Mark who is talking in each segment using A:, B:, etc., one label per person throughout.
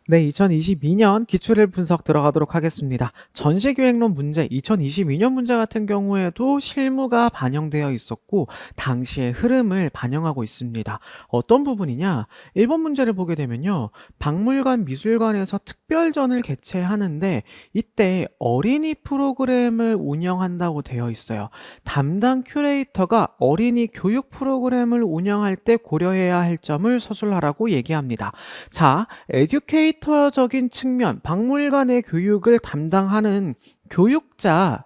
A: 네, 2022년 기출일 분석 들어가도록 하겠습니다. 전시기획론 문제, 2022년 문제 같은 경우에도 실무가 반영되어 있었고, 당시의 흐름을 반영하고 있습니다. 어떤 부분이냐? 1번 문제를 보게 되면요. 박물관, 미술관에서 특별전을 개최하는데, 이때 어린이 프로그램을 운영한다고 되어 있어요. 담당 큐레이터가 어린이 교육 프로그램을 운영할 때 고려해야 할 점을 서술하라고 얘기합니다. 자, 에듀케이터적인 측면, 박물관의 교육을 담당하는 교육자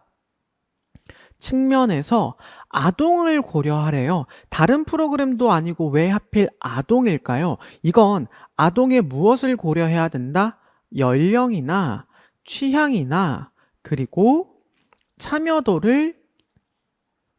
A: 측면에서 아동을 고려하래요. 다른 프로그램도 아니고 왜 하필 아동일까요? 이건 아동의 무엇을 고려해야 된다? 연령이나 취향이나 그리고 참여도를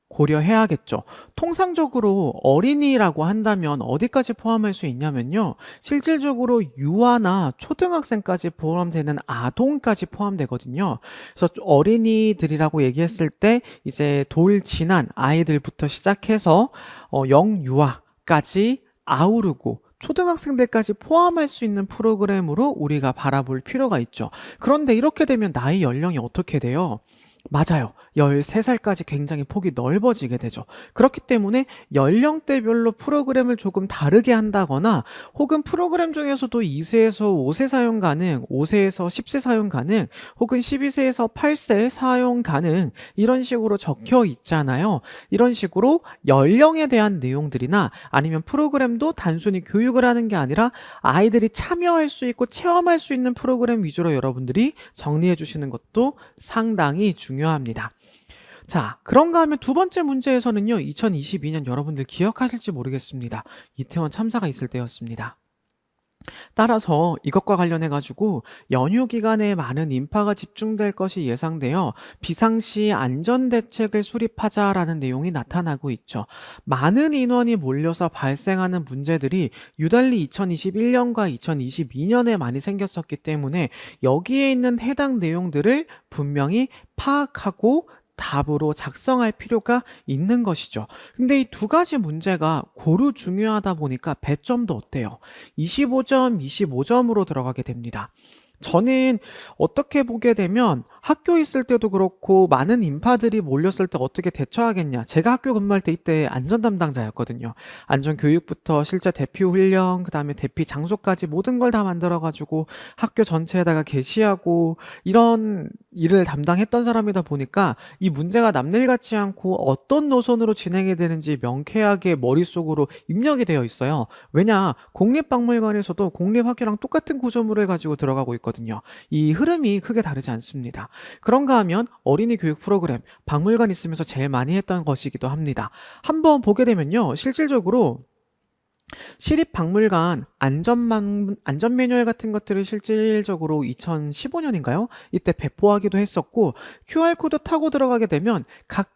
A: 고려해야겠죠. 통상적으로 어린이라고 한다면 어디까지 포함할 수 있냐면요. 실질적으로 유아나 초등학생까지 포함되는 아동까지 포함되거든요. 그래서 어린이들이라고 얘기했을 때 이제 돌 지난 아이들부터 시작해서 영유아까지 아우르고 초등학생들까지 포함할 수 있는 프로그램으로 우리가 바라볼 필요가 있죠. 그런데 이렇게 되면 나이 연령이 어떻게 돼요? 맞아요. 13살까지 굉장히 폭이 넓어지게 되죠. 그렇기 때문에 연령대별로 프로그램을 조금 다르게 한다거나 혹은 프로그램 중에서도 2세에서 5세 사용 가능, 5세에서 10세 사용 가능, 혹은 12세에서 8세 사용 가능 이런 식으로 적혀 있잖아요. 이런 식으로 연령에 대한 내용들이나 아니면 프로그램도 단순히 교육을 하는 게 아니라 아이들이 참여할 수 있고 체험할 수 있는 프로그램 위주로 여러분들이 정리해 주시는 것도 상당히 중요합니다. 자, 그런가 하면 두 번째 문제에서는요, 2022년 여러분들 기억하실지 모르겠습니다. 이태원 참사가 있을 때였습니다. 따라서 이것과 관련해 가지고 연휴 기간에 많은 인파가 집중될 것이 예상되어 비상시 안전대책을 수립하자라는 내용이 나타나고 있죠. 많은 인원이 몰려서 발생하는 문제들이 유달리 2021년과 2022년에 많이 생겼었기 때문에 여기에 있는 해당 내용들을 분명히 파악하고 답으로 작성할 필요가 있는 것이죠. 근데 이 두 가지 문제가 고루 중요하다 보니까 배점도 어때요? 25점, 25점으로 들어가게 됩니다. 저는 어떻게 보게 되면 학교 있을 때도 그렇고 많은 인파들이 몰렸을 때 어떻게 대처하겠냐. 제가 학교 근무할 때 이때 안전 담당자였거든요. 안전 교육부터 실제 대피 훈련, 그다음에 대피 장소까지 모든 걸 다 만들어 가지고 학교 전체에다가 게시하고 이런 일을 담당했던 사람이다 보니까 이 문제가 남일 같지 않고 어떤 노선으로 진행이 되는지 명쾌하게 머릿속으로 입력이 되어 있어요. 왜냐, 국립박물관에서도 공립학교랑 똑같은 구조물을 가지고 들어가고 있거든요. 이 흐름이 크게 다르지 않습니다. 그런가 하면 어린이 교육 프로그램, 박물관 있으면서 제일 많이 했던 것이기도 합니다. 한번 보게 되면요, 실질적으로 시립박물관 안전 매뉴얼 같은 것들을 실질적으로 2015년인가요? 이때 배포하기도 했었고, QR코드 타고 들어가게 되면 각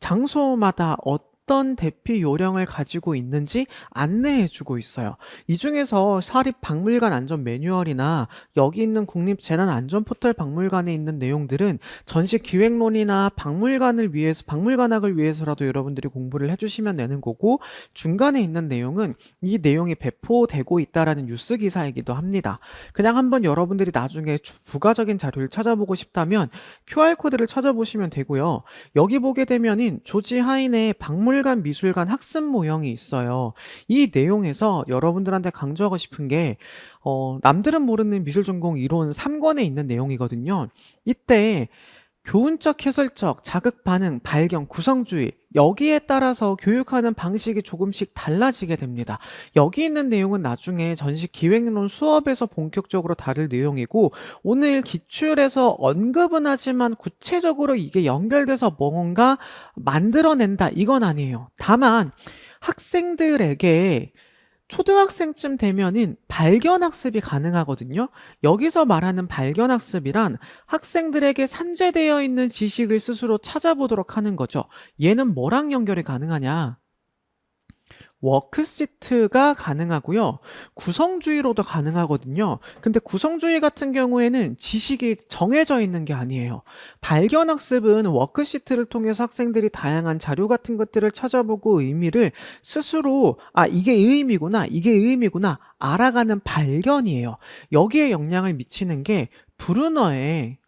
A: 장소마다 어떤 대피 요령을 가지고 있는지 안내해주고 있어요. 이 중에서 사립박물관 안전 매뉴얼이나 여기 있는 국립재난안전포털 박물관에 있는 내용들은 전시 기획론이나 박물관을 위해서, 박물관학을 위해서라도 여러분들이 공부를 해주시면 되는 거고, 중간에 있는 내용은 이 내용이 배포되고 있다라는 뉴스 기사이기도 합니다. 그냥 한번 여러분들이 나중에 부가적인 자료를 찾아보고 싶다면 QR코드를 찾아보시면 되고요. 여기 보게 되면은 조지 하인의 박물관 미술관 학습 모형이 있어요. 이 내용에서 여러분들한테 강조하고 싶은 게 남들은 모르는 미술전공 이론 3권에 있는 내용이거든요. 이때 교훈적, 해설적, 자극 반응, 발견, 구성주의 여기에 따라서 교육하는 방식이 조금씩 달라지게 됩니다. 여기 있는 내용은 나중에 전시 기획론 수업에서 본격적으로 다룰 내용이고 오늘 기출에서 언급은 하지만 구체적으로 이게 연결돼서 뭔가 만들어낸다 이건 아니에요. 다만 학생들에게 초등학생쯤 되면은 발견학습이 가능하거든요. 여기서 말하는 발견학습이란 학생들에게 산재되어 있는 지식을 스스로 찾아보도록 하는 거죠. 얘는 뭐랑 연결이 가능하냐? 워크시트가 가능하고요. 구성주의로도 가능하거든요. 근데 구성주의 같은 경우에는 지식이 정해져 있는 게 아니에요. 발견학습은 워크시트를 통해서 학생들이 다양한 자료 같은 것들을 찾아보고 의미를 스스로 이게 의미구나, 이게 의미구나 알아가는 발견이에요. 여기에 영향을 미치는 게 브루너의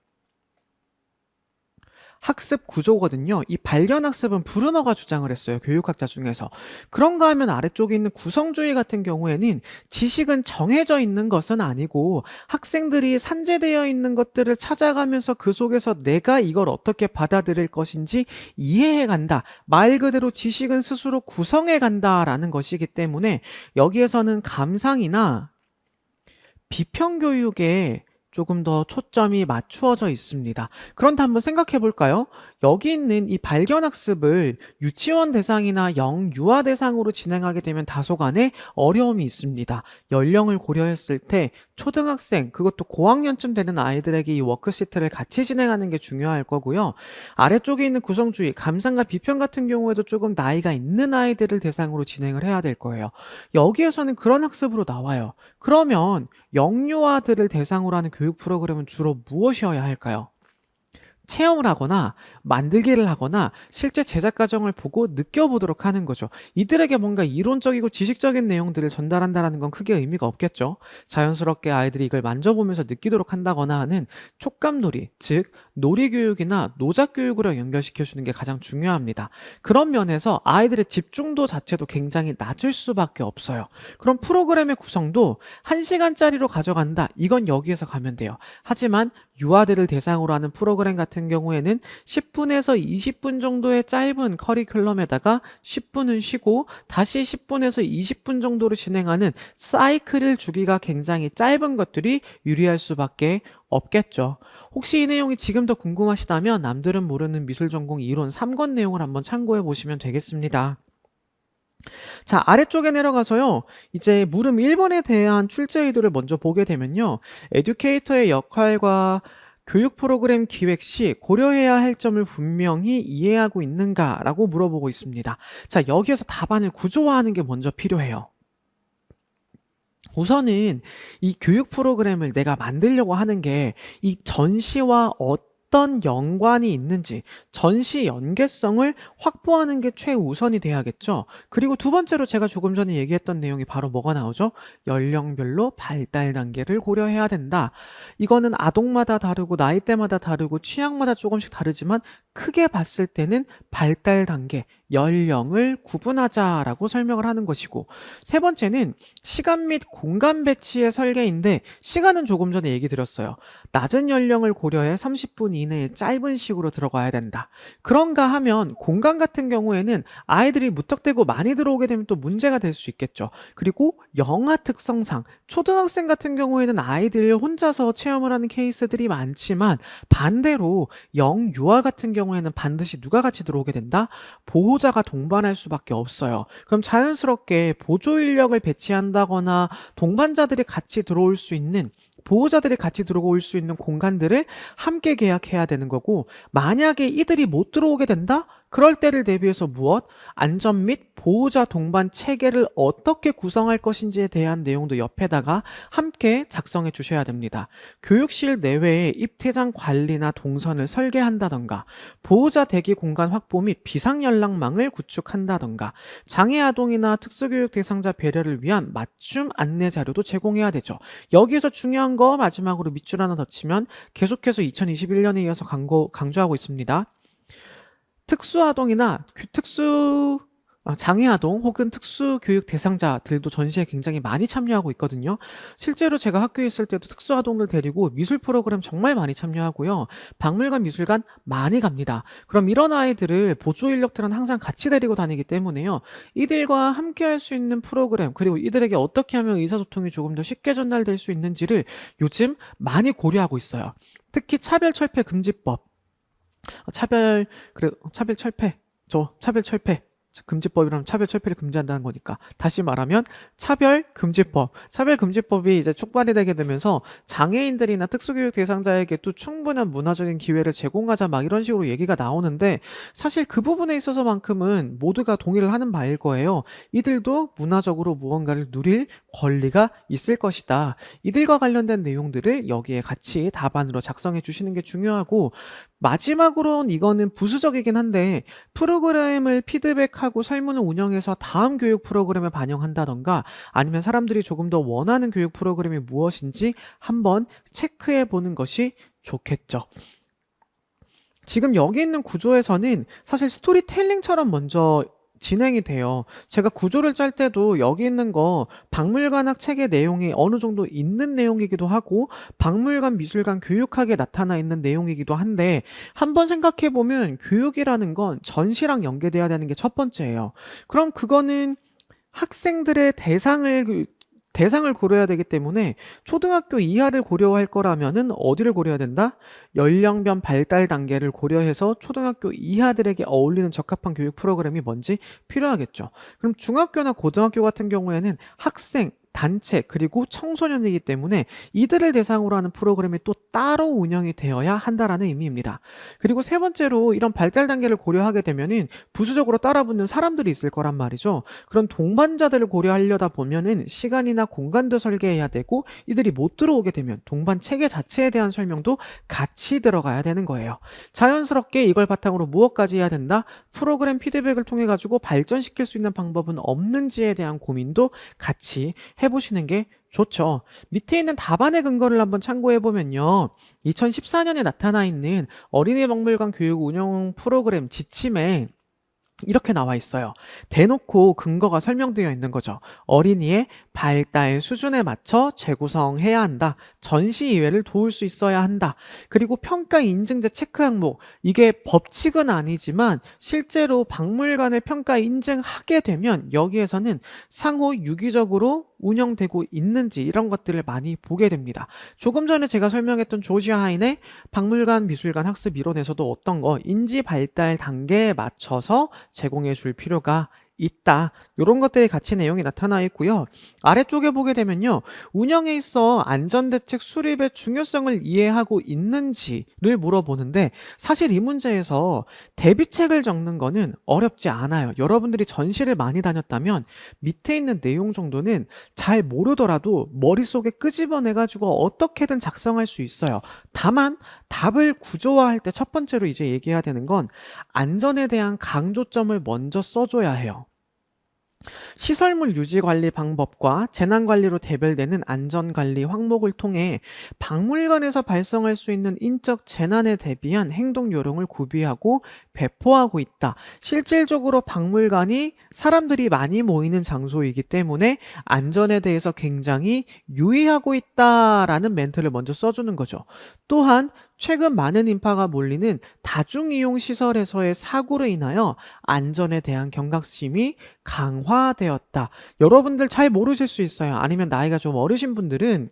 A: 학습 구조거든요. 이 발견학습은 브루너가 주장을 했어요. 교육학자 중에서. 그런가 하면 아래쪽에 있는 구성주의 같은 경우에는 지식은 정해져 있는 것은 아니고 학생들이 산재되어 있는 것들을 찾아가면서 그 속에서 내가 이걸 어떻게 받아들일 것인지 이해해 간다. 말 그대로 지식은 스스로 구성해 간다라는 것이기 때문에 여기에서는 감상이나 비평교육에 조금 더 초점이 맞추어져 있습니다. 그런데 한번 생각해 볼까요? 여기 있는 이 발견학습을 유치원 대상이나 영유아 대상으로 진행하게 되면 다소간의 어려움이 있습니다. 연령을 고려했을 때 초등학생, 그것도 고학년쯤 되는 아이들에게 이 워크시트를 같이 진행하는 게 중요할 거고요. 아래쪽에 있는 구성주의, 감상과 비평 같은 경우에도 조금 나이가 있는 아이들을 대상으로 진행을 해야 될 거예요. 여기에서는 그런 학습으로 나와요. 그러면 영유아들을 대상으로 하는 교육 프로그램은 주로 무엇이어야 할까요? 체험을 하거나 만들기를 하거나 실제 제작 과정을 보고 느껴보도록 하는 거죠. 이들에게 뭔가 이론적이고 지식적인 내용들을 전달한다는 건 크게 의미가 없겠죠. 자연스럽게 아이들이 이걸 만져보면서 느끼도록 한다거나 하는 촉감놀이, 즉 놀이교육이나 노작교육으로 연결시켜주는 게 가장 중요합니다. 그런 면에서 아이들의 집중도 자체도 굉장히 낮을 수밖에 없어요. 그럼 프로그램의 구성도 1시간짜리로 가져간다. 이건 여기에서 가면 돼요. 하지만 유아들을 대상으로 하는 프로그램 같은 경우에는 10분에서 20분 정도의 짧은 커리큘럼에다가 10분은 쉬고 다시 10분에서 20분 정도로 진행하는 사이클을 주기가 굉장히 짧은 것들이 유리할 수밖에 없겠죠. 혹시 이 내용이 지금 더 궁금하시다면 남들은 모르는 미술전공 이론 3권 내용을 한번 참고해 보시면 되겠습니다. 자, 아래쪽에 내려가서요. 이제 물음 1번에 대한 출제 의도를 먼저 보게 되면요. 에듀케이터의 역할과 교육 프로그램 기획 시 고려해야 할 점을 분명히 이해하고 있는가라고 물어보고 있습니다. 자, 여기에서 답안을 구조화하는 게 먼저 필요해요. 우선은 이 교육 프로그램을 내가 만들려고 하는 게 이 전시와 어떤 연관이 있는지 전시 연계성을 확보하는 게 최우선이 돼야겠죠. 그리고 두 번째로 제가 조금 전에 얘기했던 내용이 바로 뭐가 나오죠? 연령별로 발달 단계를 고려해야 된다. 이거는 아동마다 다르고 나이대마다 다르고 취향마다 조금씩 다르지만 크게 봤을 때는 발달 단계, 연령을 구분하자라고 설명을 하는 것이고, 세 번째는 시간 및 공간 배치의 설계인데 시간은 조금 전에 얘기 드렸어요. 낮은 연령을 고려해 30분 이내에 짧은 식으로 들어가야 된다. 그런가 하면 공간 같은 경우에는 아이들이 무턱대고 많이 들어오게 되면 또 문제가 될 수 있겠죠. 그리고 영화 특성상 초등학생 같은 경우에는 아이들 혼자서 체험을 하는 케이스들이 많지만 반대로 영유아 같은 경우에는 반드시 누가 같이 들어오게 된다? 보호자가 동반할 수밖에 없어요. 그럼 자연스럽게 보조 인력을 배치한다거나 동반자들이 같이 들어올 수 있는 보호자들이 같이 들어올 수 있는 공간들을 함께 계약해야 되는 거고, 만약에 이들이 못 들어오게 된다? 그럴 때를 대비해서 무엇? 안전 및 보호자 동반 체계를 어떻게 구성할 것인지에 대한 내용도 옆에다가 함께 작성해 주셔야 됩니다. 교육실 내외에 입퇴장 관리나 동선을 설계한다던가, 보호자 대기 공간 확보 및 비상연락망을 구축한다던가, 장애아동이나 특수교육 대상자 배려를 위한 맞춤 안내 자료도 제공해야 되죠. 여기에서 중요한 거 마지막으로 밑줄 하나 더 치면 계속해서 2021년에 이어서 강조하고 있습니다. 특수아동이나 장애아동 혹은 특수교육 대상자들도 전시에 굉장히 많이 참여하고 있거든요. 실제로 제가 학교에 있을 때도 특수아동들 데리고 미술 프로그램 정말 많이 참여하고요. 박물관, 미술관 많이 갑니다. 그럼 이런 아이들을 보조 인력들은 항상 같이 데리고 다니기 때문에요. 이들과 함께 할 수 있는 프로그램, 그리고 이들에게 어떻게 하면 의사소통이 조금 더 쉽게 전달될 수 있는지를 요즘 많이 고려하고 있어요. 특히 차별철폐금지법. 차별철폐. 금지법이라면 차별 철폐를 금지한다는 거니까. 다시 말하면 차별금지법. 차별금지법이 이제 촉발이 되게 되면서 장애인들이나 특수교육 대상자에게도 충분한 문화적인 기회를 제공하자 막 이런 식으로 얘기가 나오는데 사실 그 부분에 있어서만큼은 모두가 동의를 하는 바일 거예요. 이들도 문화적으로 무언가를 누릴 권리가 있을 것이다. 이들과 관련된 내용들을 여기에 같이 답안으로 작성해 주시는 게 중요하고 마지막으로는 이거는 부수적이긴 한데 프로그램을 피드백하고 설문을 운영해서 다음 교육 프로그램에 반영한다던가 아니면 사람들이 조금 더 원하는 교육 프로그램이 무엇인지 한번 체크해 보는 것이 좋겠죠. 지금 여기 있는 구조에서는 사실 스토리텔링처럼 먼저 진행이 돼요. 제가 구조를 짤 때도 여기 있는 거 박물관학 책의 내용이 어느 정도 있는 내용이기도 하고 박물관 미술관 교육학에 나타나 있는 내용이기도 한데 한번 생각해 보면 교육이라는 건 전시랑 연계돼야 되는 게 첫 번째예요. 그럼 그거는 학생들의 대상을 고려해야 되기 때문에 초등학교 이하를 고려할 거라면은 어디를 고려해야 된다? 연령별 발달 단계를 고려해서 초등학교 이하들에게 어울리는 적합한 교육 프로그램이 뭔지 필요하겠죠. 그럼 중학교나 고등학교 같은 경우에는 학생, 단체, 그리고 청소년이기 때문에 이들을 대상으로 하는 프로그램이 또 따로 운영이 되어야 한다라는 의미입니다. 그리고 세 번째로 이런 발달 단계를 고려하게 되면은 부수적으로 따라붙는 사람들이 있을 거란 말이죠. 그런 동반자들을 고려하려다 보면은 시간이나 공간도 설계해야 되고 이들이 못 들어오게 되면 동반 체계 자체에 대한 설명도 같이 들어가야 되는 거예요. 자연스럽게 이걸 바탕으로 무엇까지 해야 된다? 프로그램 피드백을 통해 가지고 발전시킬 수 있는 방법은 없는지에 대한 고민도 같이 해보시는 게 좋죠. 밑에 있는 답안의 근거를 한번 참고해보면요. 2014년에 나타나 있는 어린이 박물관 교육 운영 프로그램 지침에 이렇게 나와 있어요. 대놓고 근거가 설명되어 있는 거죠. 어린이의 발달 수준에 맞춰 재구성해야 한다. 전시 이외를 도울 수 있어야 한다. 그리고 평가 인증제 체크 항목. 이게 법칙은 아니지만 실제로 박물관을 평가 인증하게 되면 여기에서는 상호 유기적으로 운영되고 있는지 이런 것들을 많이 보게 됩니다. 조금 전에 제가 설명했던 조지아 하인의 박물관 미술관 학습 이론에서도 어떤 거 인지 발달 단계에 맞춰서 제공해 줄 필요가 있다. 이런 것들이 같이 내용이 나타나 있고요. 아래쪽에 보게 되면요. 운영에 있어 안전대책 수립의 중요성을 이해하고 있는지를 물어보는데 사실 이 문제에서 대비책을 적는 거는 어렵지 않아요. 여러분들이 전시를 많이 다녔다면 밑에 있는 내용 정도는 잘 모르더라도 머릿속에 끄집어내가지고 어떻게든 작성할 수 있어요. 다만 답을 구조화할 때 첫 번째로 이제 얘기해야 되는 건 안전에 대한 강조점을 먼저 써줘야 해요. 시설물 유지 관리 방법과 재난 관리로 대별되는 안전 관리 항목을 통해 박물관에서 발생할 수 있는 인적 재난에 대비한 행동 요령을 구비하고 배포하고 있다. 실질적으로 박물관이 사람들이 많이 모이는 장소이기 때문에 안전에 대해서 굉장히 유의하고 있다라는 멘트를 먼저 써주는 거죠. 또한 최근 많은 인파가 몰리는 다중이용 시설에서의 사고로 인하여 안전에 대한 경각심이 강화되었다. 여러분들 잘 모르실 수 있어요. 아니면 나이가 좀 어리신 분들은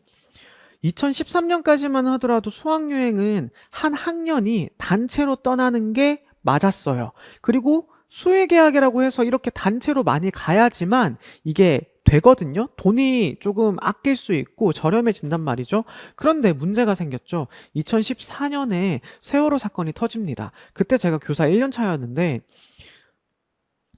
A: 2013년까지만 하더라도 수학여행은 한 학년이 단체로 떠나는 게 맞았어요. 그리고 수의계약이라고 해서 이렇게 단체로 많이 가야지만 이게 되거든요. 돈이 조금 아낄 수 있고 저렴해진단 말이죠. 그런데 문제가 생겼죠. 2014년에 세월호 사건이 터집니다. 그때 제가 교사 1년 차였는데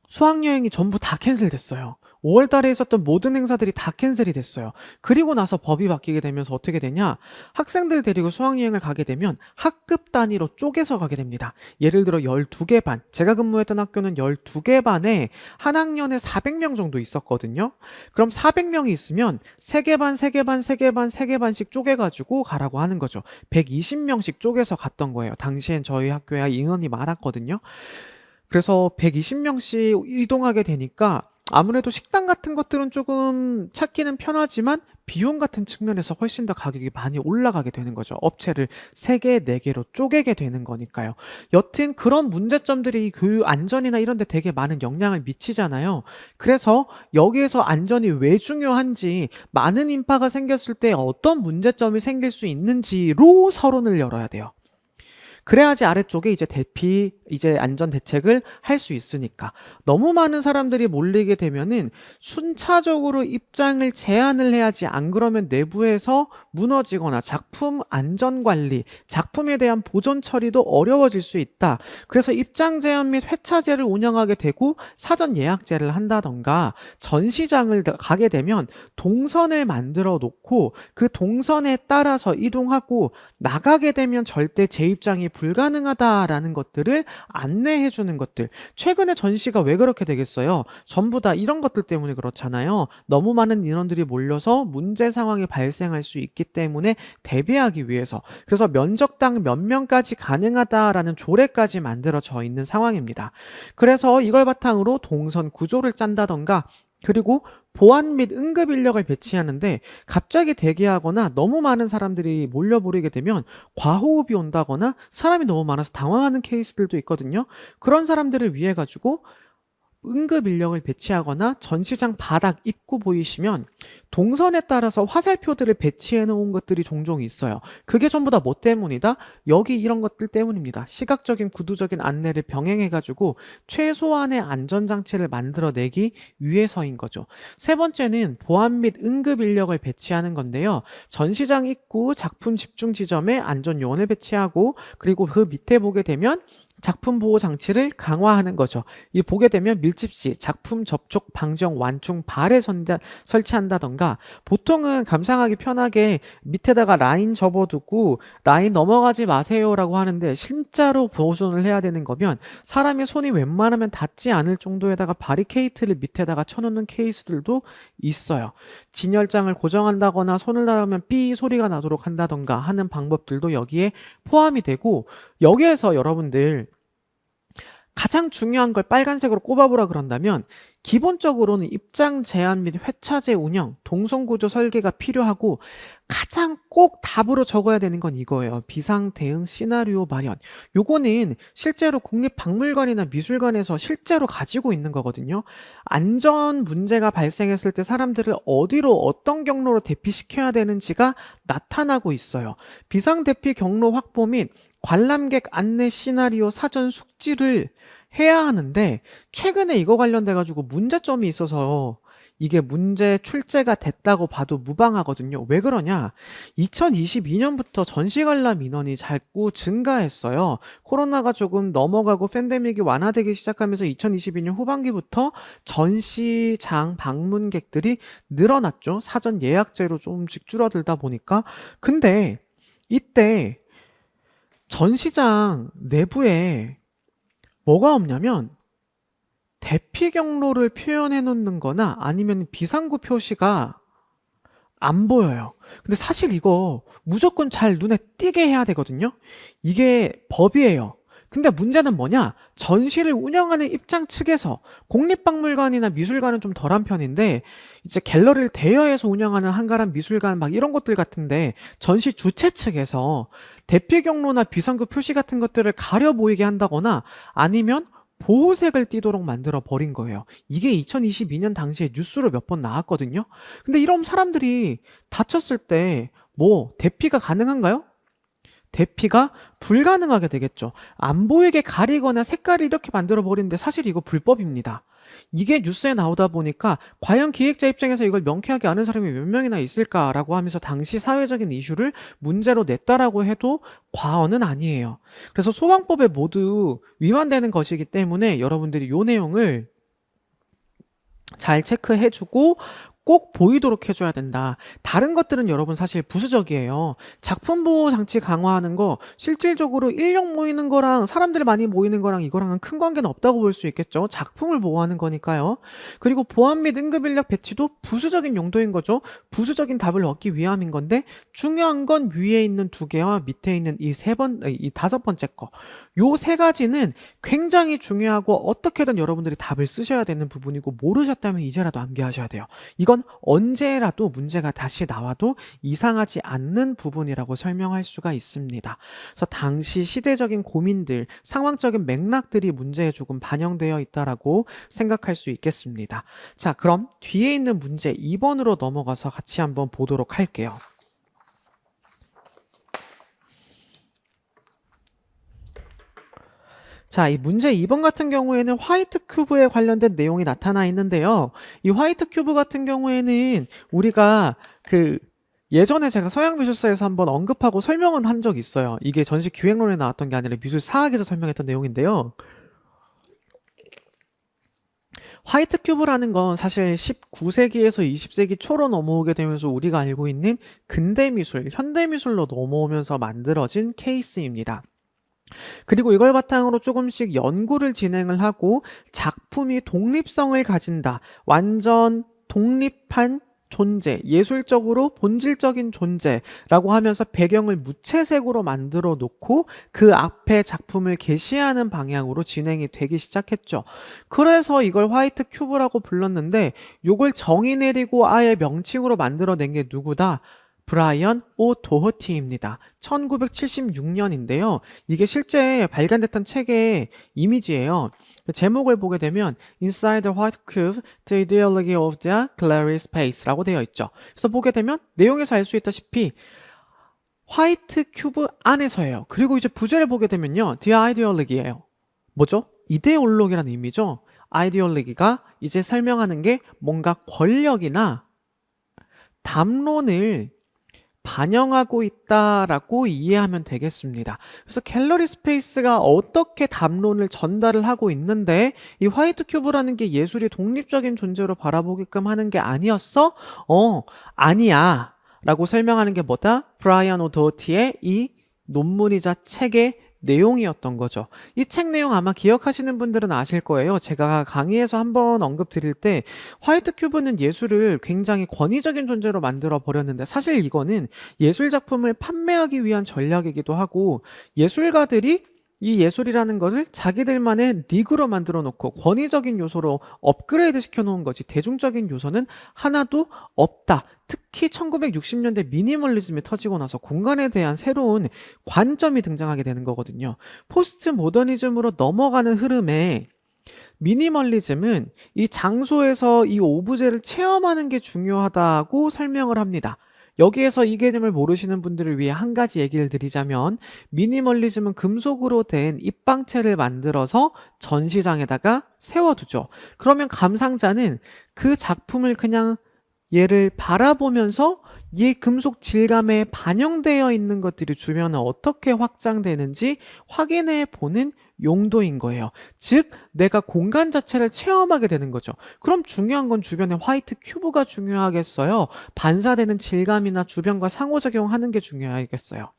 A: 수학여행이 전부 다 캔슬됐어요. 5월 달에 있었던 모든 행사들이 다 캔슬이 됐어요. 그리고 나서 법이 바뀌게 되면서 어떻게 되냐? 학생들 데리고 수학여행을 가게 되면 학급 단위로 쪼개서 가게 됩니다. 예를 들어 12개 반, 제가 근무했던 학교는 12개 반에 한 학년에 400명 정도 있었거든요. 그럼 400명이 있으면 3개 반, 3개 반, 3개 반, 3개 반씩 쪼개가지고 가라고 하는 거죠. 120명씩 쪼개서 갔던 거예요. 당시엔 저희 학교에 인원이 많았거든요. 그래서 120명씩 이동하게 되니까 아무래도 식당 같은 것들은 조금 찾기는 편하지만 비용 같은 측면에서 훨씬 더 가격이 많이 올라가게 되는 거죠. 업체를 3개, 4개로 쪼개게 되는 거니까요. 여튼 그런 문제점들이 교육 안전이나 이런 데 되게 많은 영향을 미치잖아요. 그래서 여기에서 안전이 왜 중요한지 많은 인파가 생겼을 때 어떤 문제점이 생길 수 있는지로 서론을 열어야 돼요. 그래야지 아래쪽에 이제 대피, 이제 안전 대책을 할 수 있으니까. 너무 많은 사람들이 몰리게 되면은 순차적으로 입장을 제한을 해야지, 안 그러면 내부에서 무너지거나 작품 안전 관리, 작품에 대한 보존 처리도 어려워질 수 있다. 그래서 입장 제한 및 회차제를 운영하게 되고 사전 예약제를 한다던가, 전시장을 가게 되면 동선을 만들어 놓고 그 동선에 따라서 이동하고, 나가게 되면 절대 재입장이 불가능하다라는 것들을 안내해 주는 것들. 최근에 전시가 왜 그렇게 되겠어요? 전부 다 이런 것들 때문에 그렇잖아요. 너무 많은 인원들이 몰려서 문제 상황이 발생할 수 있기 때문에 대비하기 위해서. 그래서 면적당 몇 명까지 가능하다라는 조례까지 만들어져 있는 상황입니다. 그래서 이걸 바탕으로 동선 구조를 짠다던가, 그리고 보안 및 응급 인력을 배치하는데 갑자기 대기하거나 너무 많은 사람들이 몰려버리게 되면 과호흡이 온다거나 사람이 너무 많아서 당황하는 케이스들도 있거든요. 그런 사람들을 위해 가지고 응급 인력을 배치하거나, 전시장 바닥 입구 보이시면 동선에 따라서 화살표들을 배치해 놓은 것들이 종종 있어요. 그게 전부 다 뭐 때문이다? 여기 이런 것들 때문입니다. 시각적인 구두적인 안내를 병행해 가지고 최소한의 안전장치를 만들어내기 위해서인 거죠. 세 번째는 보안 및 응급 인력을 배치하는 건데요. 전시장 입구 작품 집중 지점에 안전 요원을 배치하고, 그리고 그 밑에 보게 되면 작품 보호 장치를 강화하는 거죠. 이 보게 되면 밀집 시 작품 접촉 방정 완충 발에 설치한다던가, 보통은 감상하기 편하게 밑에다가 라인 접어두고 라인 넘어가지 마세요라고 하는데, 진짜로 보존을 해야 되는 거면 사람이 손이 웬만하면 닿지 않을 정도에다가 바리케이트를 밑에다가 쳐놓는 케이스들도 있어요. 진열장을 고정한다거나 손을 닿으면 삐 소리가 나도록 한다던가 하는 방법들도 여기에 포함이 되고, 여기에서 여러분들 가장 중요한 걸 빨간색으로 꼽아보라 그런다면, 기본적으로는 입장 제한 및 회차제 운영, 동선구조 설계가 필요하고, 가장 꼭 답으로 적어야 되는 건 이거예요. 비상 대응 시나리오 마련. 요거는 실제로 국립박물관이나 미술관에서 실제로 가지고 있는 거거든요. 안전 문제가 발생했을 때 사람들을 어디로, 어떤 경로로 대피시켜야 되는지가 나타나고 있어요. 비상 대피 경로 확보 및 관람객 안내 시나리오 사전 숙지를 해야 하는데, 최근에 이거 관련돼 가지고 문제점이 있어서 이게 문제 출제가 됐다고 봐도 무방하거든요. 왜 그러냐? 2022년부터 전시 관람 인원이 자꾸 증가했어요. 코로나가 조금 넘어가고 팬데믹이 완화되기 시작하면서 2022년 후반기부터 전시장 방문객들이 늘어났죠. 사전 예약제로 조금씩 줄어들다 보니까. 근데 이때 전시장 내부에 뭐가 없냐면 대피 경로를 표현해 놓는 거나 아니면 비상구 표시가 안 보여요. 근데 사실 이거 무조건 잘 눈에 띄게 해야 되거든요. 이게 법이에요. 근데 문제는 뭐냐? 전시를 운영하는 입장 측에서, 국립박물관이나 미술관은 좀 덜한 편인데 이제 갤러리를 대여해서 운영하는 한가람 미술관 막 이런 것들 같은데, 전시 주최 측에서 대피 경로나 비상구 표시 같은 것들을 가려 보이게 한다거나 아니면 보호색을 띠도록 만들어 버린 거예요. 이게 2022년 당시에 뉴스로 몇 번 나왔거든요. 근데 이런 사람들이 다쳤을 때 뭐 대피가 가능한가요? 대피가 불가능하게 되겠죠. 안 보이게 가리거나 색깔을 이렇게 만들어 버리는데 사실 이거 불법입니다. 이게 뉴스에 나오다 보니까 과연 기획자 입장에서 이걸 명쾌하게 아는 사람이 몇 명이나 있을까라고 하면서 당시 사회적인 이슈를 문제로 냈다라고 해도 과언은 아니에요. 그래서 소방법에 모두 위반되는 것이기 때문에 여러분들이 이 내용을 잘 체크해주고 꼭 보이도록 해줘야 된다. 다른 것들은 여러분 사실 부수적이에요. 작품 보호 장치 강화하는 거 실질적으로 인력 모이는 거랑 사람들 많이 모이는 거랑 이거랑은 큰 관계는 없다고 볼 수 있겠죠. 작품을 보호하는 거니까요. 그리고 보안 및 응급 인력 배치도 부수적인 용도인 거죠. 부수적인 답을 얻기 위함인 건데, 중요한 건 위에 있는 두 개와 밑에 있는 이 다섯 번째 거. 요 세 가지는 굉장히 중요하고 어떻게든 여러분들이 답을 쓰셔야 되는 부분이고, 모르셨다면 이제라도 암기하셔야 돼요. 이건 언제라도 문제가 다시 나와도 이상하지 않는 부분이라고 설명할 수가 있습니다. 그래서 당시 시대적인 고민들, 상황적인 맥락들이 문제에 조금 반영되어 있다라고 생각할 수 있겠습니다. 자, 그럼 뒤에 있는 문제 2번으로 넘어가서 같이 한번 보도록 할게요. 자, 이 문제 2번 같은 경우에는 화이트 큐브에 관련된 내용이 나타나 있는데요. 이 화이트 큐브 같은 경우에는 우리가 예전에 제가 서양미술사에서 한번 언급하고 설명은 한 적이 있어요. 이게 전시 기획론에 나왔던 게 아니라 미술사학에서 설명했던 내용인데요. 화이트 큐브라는 건 사실 19세기에서 20세기 초로 넘어오게 되면서 우리가 알고 있는 근대 미술, 현대 미술로 넘어오면서 만들어진 케이스입니다. 그리고 이걸 바탕으로 조금씩 연구를 진행을 하고 작품이 독립성을 가진다. 완전 독립한 존재, 예술적으로 본질적인 존재라고 하면서 배경을 무채색으로 만들어 놓고 그 앞에 작품을 게시하는 방향으로 진행이 되기 시작했죠. 그래서 이걸 화이트 큐브라고 불렀는데 요걸 정의 내리고 아예 명칭으로 만들어낸 게 누구다? 브라이언 오 도허티입니다. 1976년인데요. 이게 실제 발간됐던 책의 이미지예요. 제목을 보게 되면 Inside the White Cube, The Ideology of the Glary Space라고 되어 있죠. 그래서 보게 되면 내용에서 알 수 있다시피 화이트 큐브 안에서예요. 그리고 이제 부제를 보게 되면요. The Ideology예요. 뭐죠? 이데올로기라는 의미죠. 아이디올로기가 이제 설명하는 게 뭔가 권력이나 담론을 반영하고 있다라고 이해하면 되겠습니다. 그래서 갤러리 스페이스가 어떻게 담론을 전달을 하고 있는데 이 화이트 큐브라는 게 예술이 독립적인 존재로 바라보게끔 하는 게 아니었어? 아니야 라고 설명하는 게 뭐다? 브라이언 오도어티의 이 논문이자 책의 내용이었던 거죠. 이 책 내용 아마 기억하시는 분들은 아실 거예요. 제가 강의에서 한번 언급 드릴 때 화이트 큐브는 예술을 굉장히 권위적인 존재로 만들어 버렸는데 사실 이거는 예술 작품을 판매하기 위한 전략이기도 하고 예술가들이 이 예술이라는 것을 자기들만의 리그로 만들어 놓고 권위적인 요소로 업그레이드 시켜 놓은 거지 대중적인 요소는 하나도 없다. 특히 1960년대 미니멀리즘이 터지고 나서 공간에 대한 새로운 관점이 등장하게 되는 거거든요. 포스트 모더니즘으로 넘어가는 흐름에 미니멀리즘은 이 장소에서 이 오브제를 체험하는 게 중요하다고 설명을 합니다. 여기에서 이 개념을 모르시는 분들을 위해 한 가지 얘기를 드리자면 미니멀리즘은 금속으로 된 입방체를 만들어서 전시장에다가 세워두죠. 그러면 감상자는 그 작품을 그냥 얘를 바라보면서 이 금속 질감에 반영되어 있는 것들이 주변에 어떻게 확장되는지 확인해 보는 용도인 거예요. 즉 내가 공간 자체를 체험하게 되는 거죠. 그럼 중요한 건 주변에 화이트 큐브가 중요하겠어요? 반사되는 질감이나 주변과 상호작용하는 게 중요하겠어요?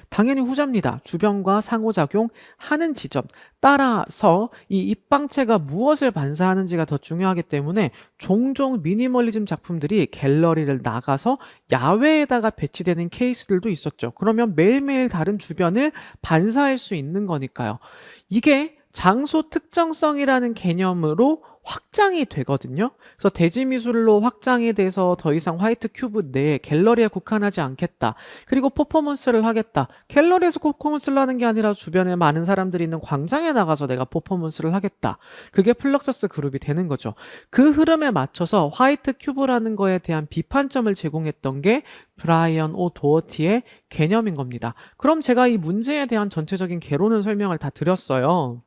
A: 당연히 후자입니다. 주변과 상호작용하는 지점. 따라서 이 입방체가 무엇을 반사하는지가 더 중요하기 때문에 종종 미니멀리즘 작품들이 갤러리를 나가서 야외에다가 배치되는 케이스들도 있었죠. 그러면 매일매일 다른 주변을 반사할 수 있는 거니까요. 이게 장소 특정성이라는 개념으로 확장이 되거든요. 그래서 대지미술로 확장이 돼서 더 이상 화이트 큐브 내에 갤러리에 국한하지 않겠다. 그리고 퍼포먼스를 하겠다. 갤러리에서 퍼포먼스를 하는 게 아니라 주변에 많은 사람들이 있는 광장에 나가서 내가 퍼포먼스를 하겠다. 그게 플럭서스 그룹이 되는 거죠. 그 흐름에 맞춰서 화이트 큐브라는 거에 대한 비판점을 제공했던 게 브라이언 오 도어티의 개념인 겁니다. 그럼 제가 이 문제에 대한 전체적인 개론을 설명을 다 드렸어요.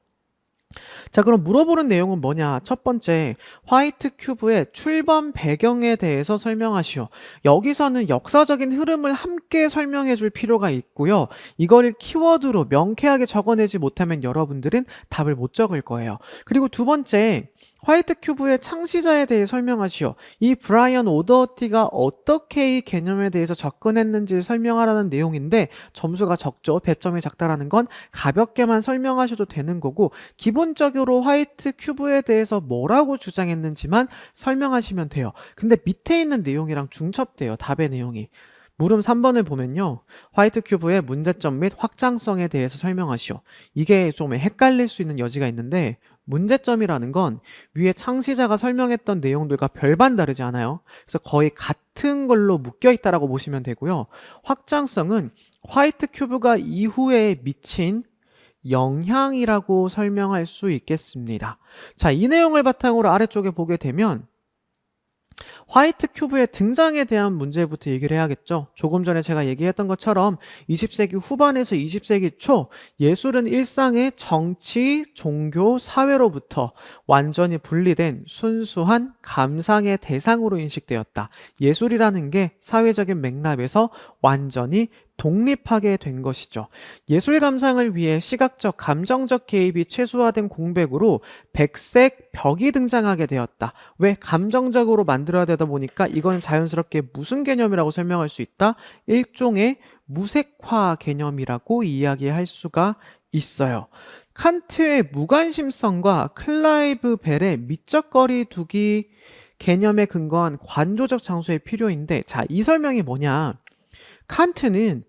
A: 자, 그럼 물어보는 내용은 뭐냐? 첫 번째, 화이트 큐브의 출범 배경에 대해서 설명하시오. 여기서는 역사적인 흐름을 함께 설명해 줄 필요가 있고요. 이걸 키워드로 명쾌하게 적어내지 못하면 여러분들은 답을 못 적을 거예요. 그리고 두 번째, 화이트 큐브의 창시자에 대해 설명하시오. 이 브라이언 오더티가 어떻게 이 개념에 대해서 접근했는지 설명하라는 내용인데 점수가 적죠. 배점이 작다라는 건 가볍게만 설명하셔도 되는 거고 기본적으로 화이트 큐브에 대해서 뭐라고 주장했는지만 설명하시면 돼요. 근데 밑에 있는 내용이랑 중첩돼요. 답의 내용이. 물음 3번을 보면요. 화이트 큐브의 문제점 및 확장성에 대해서 설명하시오. 이게 좀 헷갈릴 수 있는 여지가 있는데 문제점이라는 건 위에 창시자가 설명했던 내용들과 별반 다르지 않아요. 그래서 거의 같은 걸로 묶여 있다라고 보시면 되고요. 확장성은 화이트 큐브가 이후에 미친 영향이라고 설명할 수 있겠습니다. 자, 이 내용을 바탕으로 아래쪽에 보게 되면 화이트 큐브의 등장에 대한 문제부터 얘기를 해야겠죠. 조금 전에 제가 얘기했던 것처럼 20세기 후반에서 20세기 초 예술은 일상의 정치, 종교, 사회로부터 완전히 분리된 순수한 감상의 대상으로 인식되었다. 예술이라는 게 사회적인 맥락에서 완전히 독립하게 된 것이죠. 예술 감상을 위해 시각적, 감정적 개입이 최소화된 공백으로 백색 벽이 등장하게 되었다. 왜 감정적으로 만들어야 되다 보니까 이건 자연스럽게 무슨 개념이라고 설명할 수 있다? 일종의 무색화 개념이라고 이야기할 수가 있어요. 칸트의 무관심성과 클라이브 벨의 미적 거리 두기 개념에 근거한 관조적 장소의 필요인데, 자, 이 설명이 뭐냐? 칸트는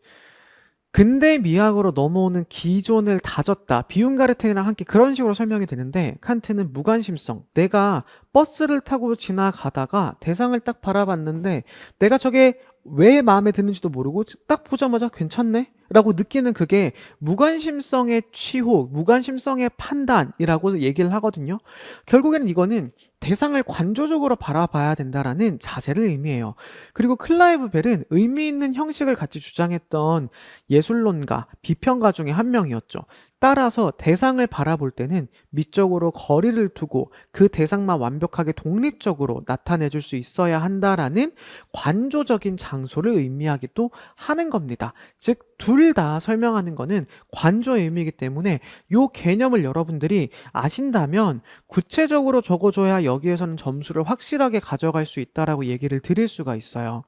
A: 근대 미학으로 넘어오는 기존을 다졌다. 비움가르텐이랑 함께 그런 식으로 설명이 되는데, 칸트는 무관심성. 내가 버스를 타고 지나가다가 대상을 딱 바라봤는데 내가 저게 왜 마음에 드는지도 모르고 딱 보자마자 괜찮네? 라고 느끼는 그게 무관심성의 취호, 무관심성의 판단이라고 얘기를 하거든요. 결국에는 이거는 대상을 관조적으로 바라봐야 된다라는 자세를 의미해요. 그리고 클라이브 벨은 의미 있는 형식을 같이 주장했던 예술론가, 비평가 중에 한 명이었죠. 따라서 대상을 바라볼 때는 미적으로 거리를 두고 그 대상만 완벽하게 독립적으로 나타내줄 수 있어야 한다라는 관조적인 장소를 의미하기도 하는 겁니다. 즉, 둘 다 설명하는 거는 관조의 의미이기 때문에 이 개념을 여러분들이 아신다면 구체적으로 적어줘야 여기에서는 점수를 확실하게 가져갈 수 있다라고 얘기를 드릴 수가 있어요.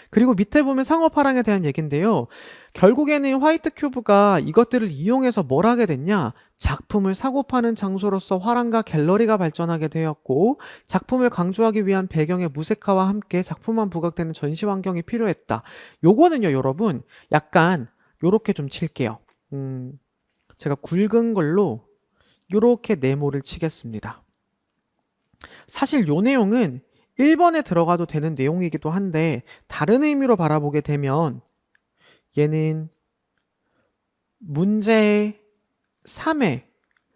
A: 그리고 밑에 보면 상업화랑에 대한 얘기인데요. 결국에는 화이트 큐브가 이것들을 이용해서 뭘 하게 됐냐? 작품을 사고 파는 장소로서 화랑과 갤러리가 발전하게 되었고, 작품을 강조하기 위한 배경의 무색화와 함께 작품만 부각되는 전시 환경이 필요했다. 요거는요, 여러분, 약간 요렇게 좀 칠게요. 제가 굵은 걸로 요렇게 네모를 치겠습니다. 사실 요 내용은 1번에 들어가도 되는 내용이기도 한데, 다른 의미로 바라보게 되면 얘는 문제 3의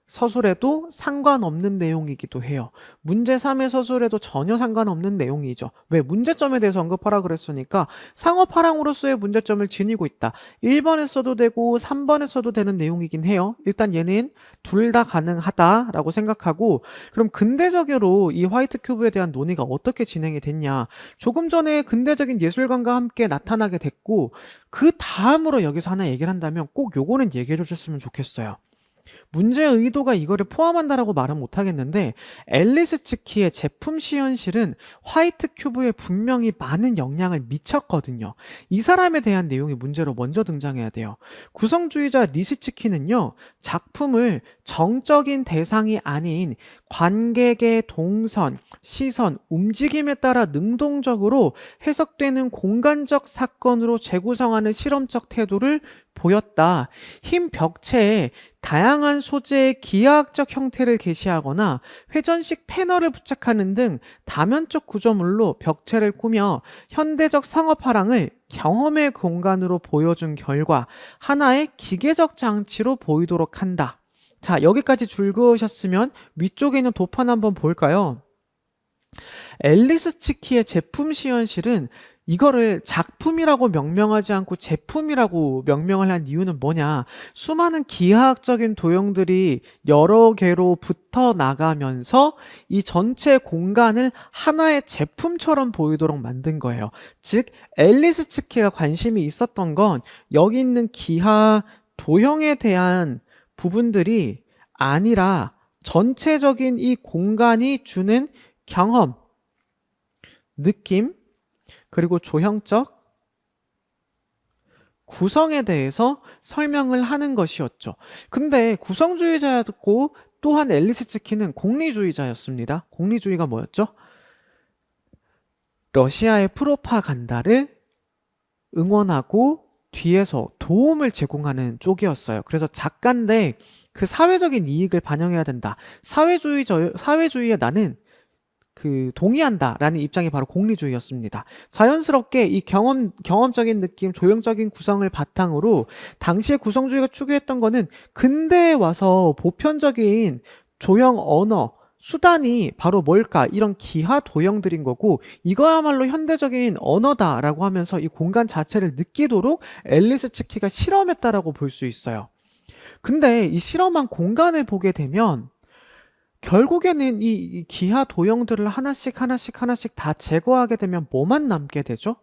A: 서술에도 상관없는 내용이기도 해요. 문제 3의 서술에도 전혀 상관없는 내용이죠. 왜? 문제점에 대해서 언급하라 그랬으니까 상업화랑으로서의 문제점을 지니고 있다. 1번에 써도 되고 3번에 써도 되는 내용이긴 해요. 일단 얘는 둘 다 가능하다라고 생각하고, 그럼 근대적으로 이 화이트 큐브에 대한 논의가 어떻게 진행이 됐냐? 조금 전에 근대적인 예술관과 함께 나타나게 됐고, 그 다음으로 여기서 하나 얘기를 한다면 꼭 요거는 얘기해 주셨으면 좋겠어요. 문제의 의도가 이거를 포함한다라고 말은 못하겠는데, 앨리스 츠키의 제품 시연실은 화이트 큐브에 분명히 많은 영향을 미쳤거든요. 이 사람에 대한 내용이 문제로 먼저 등장해야 돼요. 구성주의자 리스 츠키는요, 작품을 정적인 대상이 아닌 관객의 동선, 시선, 움직임에 따라 능동적으로 해석되는 공간적 사건으로 재구성하는 실험적 태도를 보였다. 흰 벽체에 다양한 소재의 기하학적 형태를 게시하거나 회전식 패널을 부착하는 등 다면적 구조물로 벽체를 꾸며 현대적 상업화랑을 경험의 공간으로 보여준 결과 하나의 기계적 장치로 보이도록 한다. 자, 여기까지 줄 그으셨으면 위쪽에 있는 도판 한번 볼까요? 앨리스 츠키의 제품 시연실은 이거를 작품이라고 명명하지 않고 제품이라고 명명을 한 이유는 뭐냐? 수많은 기하학적인 도형들이 여러 개로 붙어 나가면서 이 전체 공간을 하나의 제품처럼 보이도록 만든 거예요. 즉, 앨리스 츠키가 관심이 있었던 건 여기 있는 기하 도형에 대한 부분들이 아니라 전체적인 이 공간이 주는 경험, 느낌, 그리고 조형적 구성에 대해서 설명을 하는 것이었죠. 근데 구성주의자였고 또한 앨리스 츠키는 공리주의자였습니다. 공리주의가 뭐였죠? 러시아의 프로파간다를 응원하고 뒤에서 도움을 제공하는 쪽이었어요. 그래서 작가인데 그 사회적인 이익을 반영해야 된다. 사회주의에 나는 동의한다라는 입장이 바로 공리주의였습니다. 자연스럽게 이 경험적인 느낌, 조형적인 구성을 바탕으로 당시에 구성주의가 추구했던 거는 근대에 와서 보편적인 조형 언어, 수단이 바로 뭘까? 이런 기하 도형들인 거고 이거야말로 현대적인 언어다라고 하면서 이 공간 자체를 느끼도록 앨리스 치키가 실험했다라고 볼 수 있어요. 근데 이 실험한 공간을 보게 되면 결국에는 이 기하 도형들을 하나씩 다 제거하게 되면 뭐만 남게 되죠?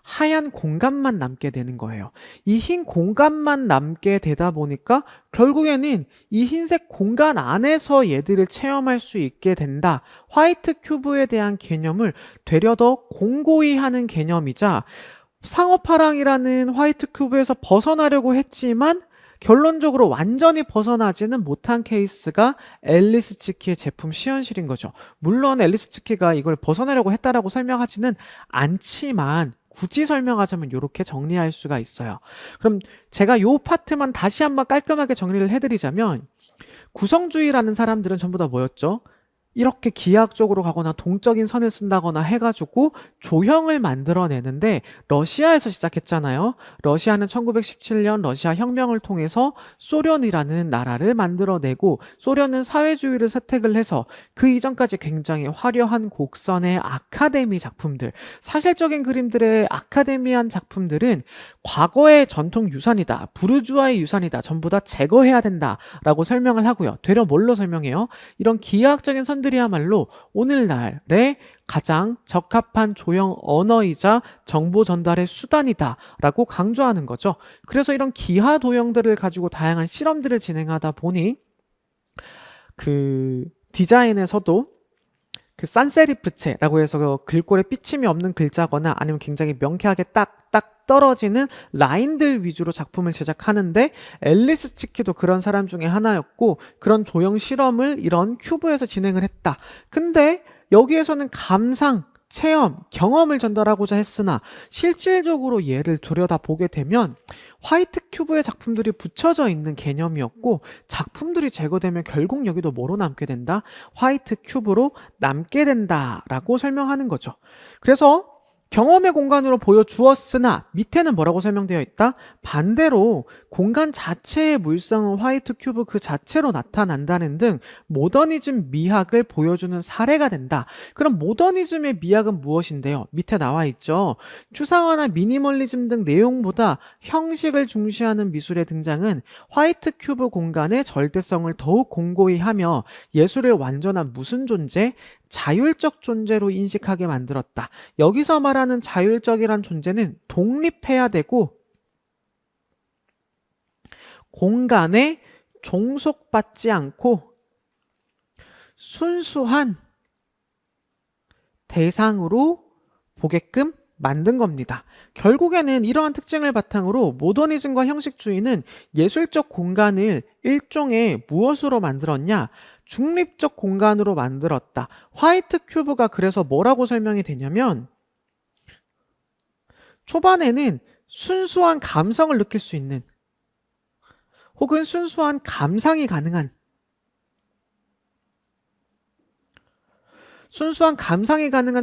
A: 하얀 공간만 남게 되는 거예요. 이 흰 공간만 남게 되다 보니까 결국에는 이 흰색 공간 안에서 얘들을 체험할 수 있게 된다. 화이트 큐브에 대한 개념을 되려 더 공고히 하는 개념이자 상어파랑이라는 화이트 큐브에서 벗어나려고 했지만 결론적으로 완전히 벗어나지는 못한 케이스가 앨리스 치키의 제품 시연실인 거죠. 물론 앨리스 치키가 이걸 벗어나려고 했다라고 설명하지는 않지만 굳이 설명하자면 이렇게 정리할 수가 있어요. 그럼 제가 요 파트만 다시 한번 깔끔하게 정리를 해드리자면 구성주의라는 사람들은 전부 다 뭐였죠? 이렇게 기하학적으로 가거나 동적인 선을 쓴다거나 해가지고 조형을 만들어내는데 러시아에서 시작했잖아요. 러시아는 1917년 러시아 혁명을 통해서 소련이라는 나라를 만들어내고 소련은 사회주의를 채택을 해서 그 이전까지 굉장히 화려한 곡선의 아카데미 작품들, 사실적인 그림들의 아카데미한 작품들은 과거의 전통 유산이다, 부르주아의 유산이다, 전부 다 제거해야 된다라고 설명을 하고요. 되려 뭘로 설명해요? 이런 기하학적인 선들이야말로 오늘날의 가장 적합한 조형 언어이자 정보 전달의 수단이다 라고 강조하는 거죠. 그래서 이런 기하 도형들을 가지고 다양한 실험들을 진행하다 보니 그 디자인에서도 그 산세리프체라고 해서 글꼴에 삐침이 없는 글자거나 아니면 굉장히 명쾌하게 딱 떨어지는 라인들 위주로 작품을 제작하는데 앨리스 치키도 그런 사람 중에 하나였고 그런 조형 실험을 이런 큐브에서 진행을 했다. 근데 여기에서는 감상, 체험, 경험을 전달하고자 했으나 실질적으로 얘를 들여다보게 되면 화이트 큐브의 작품들이 붙여져 있는 개념이었고 작품들이 제거되면 결국 여기도 뭐로 남게 된다? 화이트 큐브로 남게 된다라고 설명하는 거죠. 그래서 경험의 공간으로 보여주었으나 밑에는 뭐라고 설명되어 있다? 반대로 공간 자체의 물성은 화이트 큐브 그 자체로 나타난다는 등 모더니즘 미학을 보여주는 사례가 된다. 그럼 모더니즘의 미학은 무엇인데요? 밑에 나와 있죠. 추상화나 미니멀리즘 등 내용보다 형식을 중시하는 미술의 등장은 화이트 큐브 공간의 절대성을 더욱 공고히 하며 예술을 완전한 무슨 존재? 자율적 존재로 인식하게 만들었다. 여기서 말하는 자율적이란 존재는 독립해야 되고 공간에 종속받지 않고 순수한 대상으로 보게끔 만든 겁니다. 결국에는 이러한 특징을 바탕으로 모더니즘과 형식주의는 예술적 공간을 일종의 무엇으로 만들었냐? 중립적 공간으로 만들었다. 화이트 큐브가 그래서 뭐라고 설명이 되냐면 초반에는 순수한 감성을 느낄 수 있는 혹은 순수한 감상이 가능한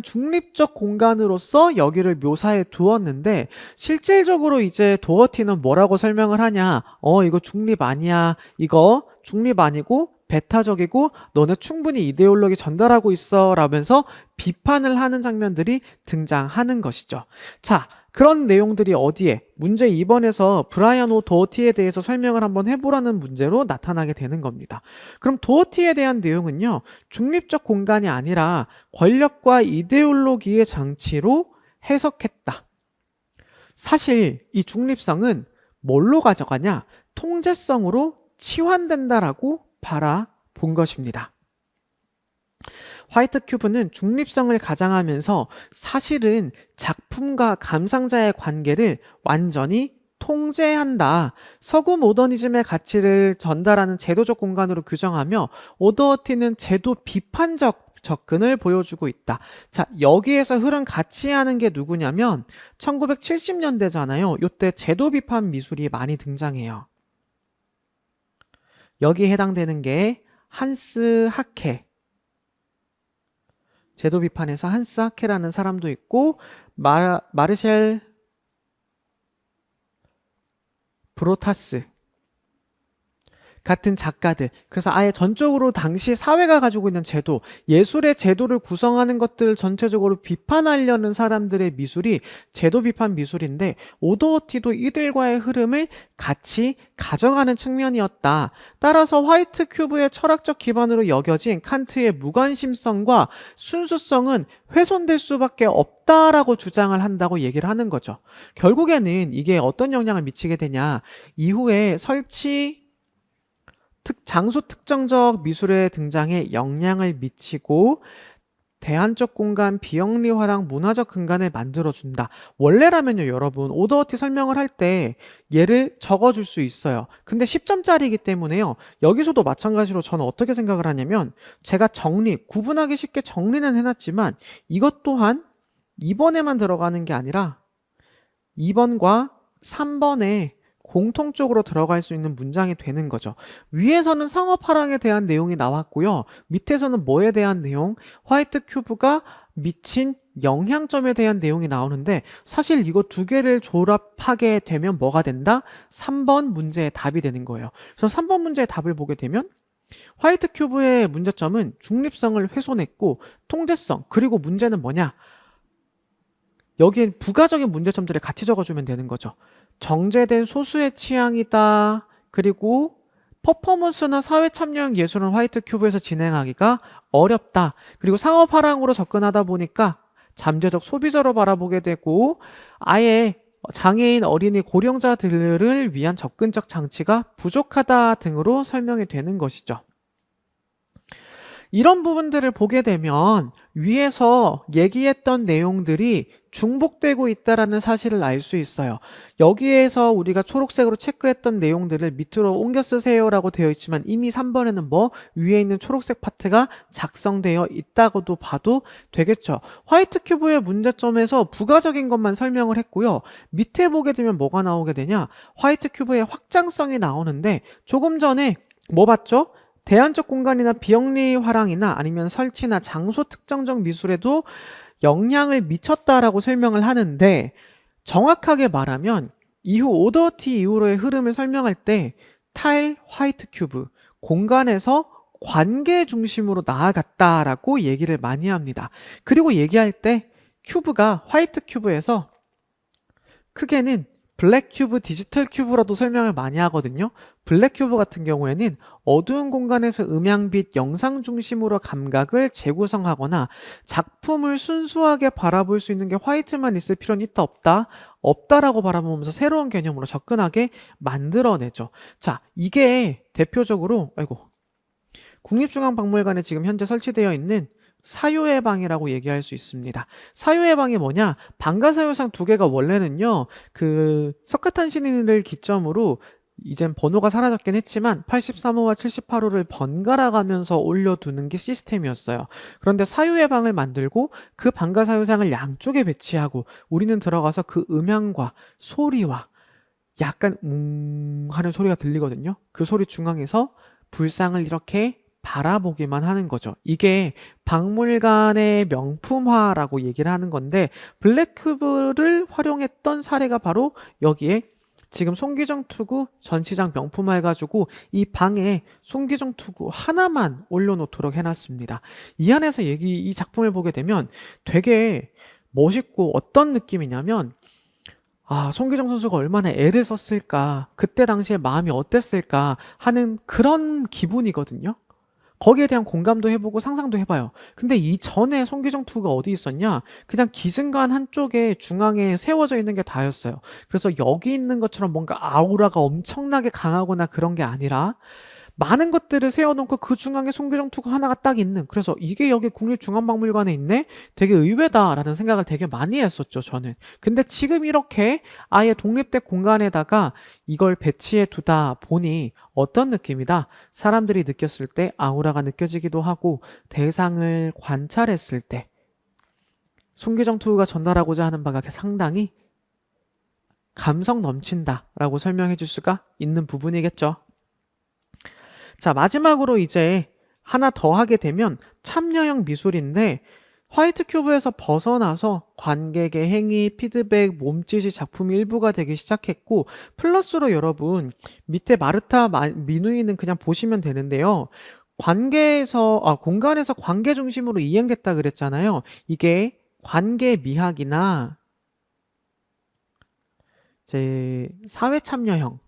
A: 중립적 공간으로서 여기를 묘사해 두었는데 실질적으로 이제 도어티는 뭐라고 설명을 하냐? 이거 중립 아니야. 이거 중립 아니고 배타적이고 너네 충분히 이데올로기 전달하고 있어 라면서 비판을 하는 장면들이 등장하는 것이죠. 자, 그런 내용들이 어디에? 문제 2번에서 브라이언 오 도어티에 대해서 설명을 한번 해보라는 문제로 나타나게 되는 겁니다. 그럼 도어티에 대한 내용은요. 중립적 공간이 아니라 권력과 이데올로기의 장치로 해석했다. 사실 이 중립성은 뭘로 가져가냐? 통제성으로 치환된다라고 바라본 것입니다. 화이트 큐브는 중립성을 가장하면서 사실은 작품과 감상자의 관계를 완전히 통제한다. 서구 모더니즘의 가치를 전달하는 제도적 공간으로 규정하며 오더어티는 제도 비판적 접근을 보여주고 있다. 자, 여기에서 흐른 가치하는 게 누구냐면 1970년대잖아요. 이때 제도 비판 미술이 많이 등장해요. 여기에 해당되는 게 한스 하케, 제도 비판에서 한스 하케라는 사람도 있고 마르셀 브로타스, 같은 작가들. 그래서 아예 전적으로 당시 사회가 가지고 있는 제도, 예술의 제도를 구성하는 것들을 전체적으로 비판하려는 사람들의 미술이 제도 비판 미술인데, 오더워티도 이들과의 흐름을 같이 가져가는 측면이었다. 따라서 화이트 큐브의 철학적 기반으로 여겨진 칸트의 무관심성과 순수성은 훼손될 수밖에 없다라고 주장을 한다고 얘기를 하는 거죠. 결국에는 이게 어떤 영향을 미치게 되냐, 이후에 장소 특정적 미술의 등장에 영향을 미치고 대안적 공간, 비영리화랑 문화적 근간을 만들어준다. 원래라면요, 여러분, 오더워티 설명을 할 때 얘를 적어줄 수 있어요. 근데 10점짜리이기 때문에요. 여기서도 마찬가지로 저는 어떻게 생각을 하냐면, 제가 구분하기 쉽게 정리는 해놨지만, 이것 또한 2번에만 들어가는 게 아니라 2번과 3번에 공통적으로 들어갈 수 있는 문장이 되는 거죠. 위에서는 상업화랑에 대한 내용이 나왔고요. 밑에서는 뭐에 대한 내용? 화이트 큐브가 미친 영향점에 대한 내용이 나오는데, 사실 이거 두 개를 조합하게 되면 뭐가 된다? 3번 문제의 답이 되는 거예요. 그래서 3번 문제의 답을 보게 되면 화이트 큐브의 문제점은 중립성을 훼손했고 통제성, 그리고 문제는 뭐냐? 여기엔 부가적인 문제점들을 같이 적어주면 되는 거죠. 정제된 소수의 취향이다. 그리고 퍼포먼스나 사회 참여형 예술은 화이트 큐브에서 진행하기가 어렵다. 그리고 상업 화랑으로 접근하다 보니까 잠재적 소비자로 바라보게 되고, 아예 장애인, 어린이, 고령자들을 위한 접근적 장치가 부족하다 등으로 설명이 되는 것이죠. 이런 부분들을 보게 되면 위에서 얘기했던 내용들이 중복되고 있다라는 사실을 알 수 있어요. 여기에서 우리가 초록색으로 체크했던 내용들을 밑으로 옮겨 쓰세요라고 되어 있지만, 이미 3번에는 위에 있는 초록색 파트가 작성되어 있다고도 봐도 되겠죠. 화이트 큐브의 문제점에서 부가적인 것만 설명을 했고요. 밑에 보게 되면 뭐가 나오게 되냐? 화이트 큐브의 확장성이 나오는데, 조금 전에 뭐 봤죠? 대안적 공간이나 비영리 화랑이나 아니면 설치나 장소 특정적 미술에도 영향을 미쳤다라고 설명을 하는데, 정확하게 말하면 이후 오더워티 이후로의 흐름을 설명할 때 화이트 큐브, 공간에서 관계 중심으로 나아갔다라고 얘기를 많이 합니다. 그리고 얘기할 때 큐브가 화이트 큐브에서 크게는 블랙 큐브, 디지털 큐브라도 설명을 많이 하거든요. 블랙 큐브 같은 경우에는 어두운 공간에서 음향빛, 영상 중심으로 감각을 재구성하거나 작품을 순수하게 바라볼 수 있는 게 화이트만 있을 필요는 있다 없다? 없다라고 바라보면서 새로운 개념으로 접근하게 만들어내죠. 자, 이게 대표적으로 국립중앙박물관에 지금 현재 설치되어 있는 사유의 방이라고 얘기할 수 있습니다. 사유의 방이 뭐냐? 방가사유상 두 개가 원래는요, 석가탄신일을 기점으로 이젠 번호가 사라졌긴 했지만 83호와 78호를 번갈아 가면서 올려두는 게 시스템이었어요. 그런데 사유의 방을 만들고 그 방가사유상을 양쪽에 배치하고 우리는 들어가서 그 음향과 소리와 약간 하는 소리가 들리거든요. 그 소리 중앙에서 불상을 이렇게 바라보기만 하는 거죠. 이게 박물관의 명품화라고 얘기를 하는 건데, 블랙큐브를 활용했던 사례가 바로 여기에 지금 송기정 투구 전시장 명품화 해가지고 이 방에 송기정 투구 하나만 올려놓도록 해놨습니다. 이 안에서 이 작품을 보게 되면 되게 멋있고, 어떤 느낌이냐면, 송기정 선수가 얼마나 애를 썼을까, 그때 당시에 마음이 어땠을까 하는 그런 기분이거든요. 거기에 대한 공감도 해보고 상상도 해봐요. 근데 이전에 송기정 투구가 어디 있었냐? 그냥 기승관 한쪽에 중앙에 세워져 있는 게 다였어요. 그래서 여기 있는 것처럼 뭔가 아우라가 엄청나게 강하거나 그런 게 아니라 많은 것들을 세워놓고 그 중앙에 송기정 투구 하나가 딱 있는, 그래서 이게 여기 국립중앙박물관에 있네? 되게 의외다라는 생각을 되게 많이 했었죠, 저는. 근데 지금 이렇게 아예 독립된 공간에다가 이걸 배치해 두다 보니 어떤 느낌이다? 사람들이 느꼈을 때 아우라가 느껴지기도 하고, 대상을 관찰했을 때 송기정 투구가 전달하고자 하는 바가 상당히 감성 넘친다라고 설명해 줄 수가 있는 부분이겠죠. 자, 마지막으로 이제 하나 더 하게 되면 참여형 미술인데, 화이트 큐브에서 벗어나서 관객의 행위, 피드백, 몸짓이 작품의 일부가 되기 시작했고, 플러스로 여러분, 밑에 마르타 미누이는 그냥 보시면 되는데요. 공간에서 관계 중심으로 이행됐다 그랬잖아요. 이게 관계 미학이나 사회 참여형,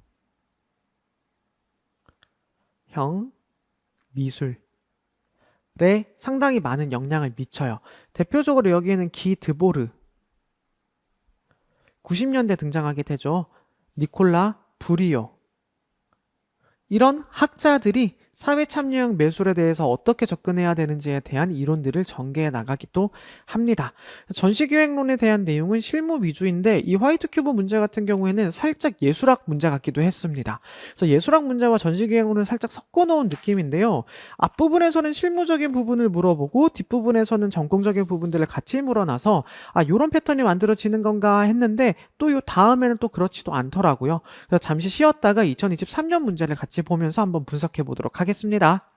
A: 미술에 상당히 많은 영향을 미쳐요. 대표적으로 여기에는 기 드보르, 90년대 등장하게 되죠. 니콜라 부리오. 이런 학자들이 사회 참여형 매술에 대해서 어떻게 접근해야 되는지에 대한 이론들을 전개해 나가기도 합니다. 전시기획론에 대한 내용은 실무 위주인데 이 화이트 큐브 문제 같은 경우에는 살짝 예술학 문제 같기도 했습니다. 그래서 예술학 문제와 전시기획론을 살짝 섞어 놓은 느낌인데요. 앞부분에서는 실무적인 부분을 물어보고 뒷부분에서는 전공적인 부분들을 같이 물어놔서 요런 패턴이 만들어지는 건가 했는데 또 요 다음에는 또 그렇지도 않더라고요. 그래서 잠시 쉬었다가 2023년 문제를 같이 보면서 한번 분석해 보도록 하겠습니다.